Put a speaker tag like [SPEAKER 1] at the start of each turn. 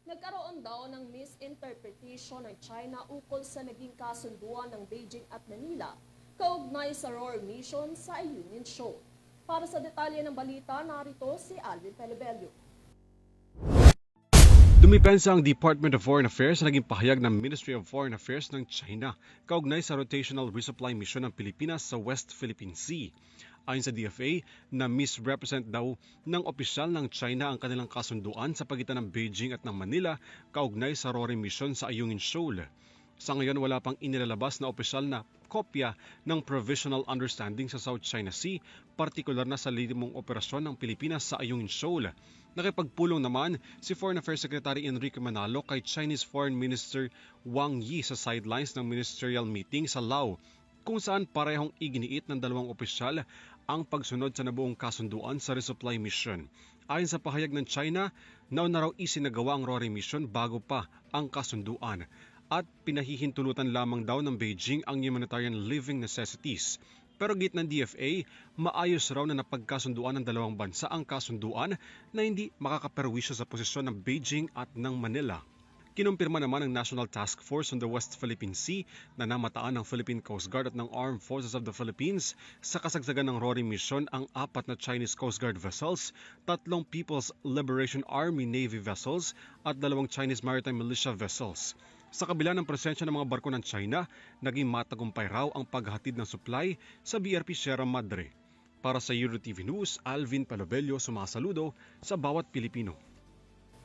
[SPEAKER 1] Nagkaroon daw ng misinterpretation ng China ukol sa naging kasunduan ng Beijing at Manila kaugnay sa Roar Mission sa Ayungin Shoal. Para sa detalye ng balita, narito si Alvin Pelebelio.
[SPEAKER 2] Dumipensa ang Department of Foreign Affairs sa naging pahayag ng Ministry of Foreign Affairs ng China kaugnay sa rotational resupply mission ng Pilipinas sa West Philippine Sea. Ayon sa DFA, na misrepresent daw ng opisyal ng China ang kanilang kasunduan sa pagitan ng Beijing at ng Manila kaugnay sa RORE mission sa Ayungin Shoal. Sa ngayon, wala pang inilalabas na opisyal na kopya ng Provisional Understanding sa South China Sea, partikular na sa litimong operasyon ng Pilipinas sa Ayungin Shoal. Nakipagpulong naman si Foreign Affairs Secretary Enrique Manalo kay Chinese Foreign Minister Wang Yi sa sidelines ng ministerial meeting sa Lao, kung saan parehong iginiit ng dalawang opisyal ang pagsunod sa nabuong kasunduan sa resupply mission. Ayon sa pahayag ng China, nauna raw isinagawa ang RORE mission bago pa ang kasunduan at pinahihintulutan lamang daw ng Beijing ang humanitarian living necessities. Pero git ng DFA, maayos raw na napagkasunduan ng dalawang bansa ang kasunduan na hindi makakaperwisyo sa posisyon ng Beijing at ng Manila. Kinumpirma naman ng National Task Force on the West Philippine Sea na namataan ng Philippine Coast Guard at ng Armed Forces of the Philippines sa kasagsagan ng RORE mission ang 4 na Chinese Coast Guard vessels, 3 People's Liberation Army Navy vessels at 2 Chinese Maritime Militia vessels. Sa kabila ng presensya ng mga barko ng China, naging matagumpay raw ang paghatid ng supply sa BRP Sierra Madre. Para sa EuroTV News, Alvin Pelobelio sumasaludo sa bawat Pilipino.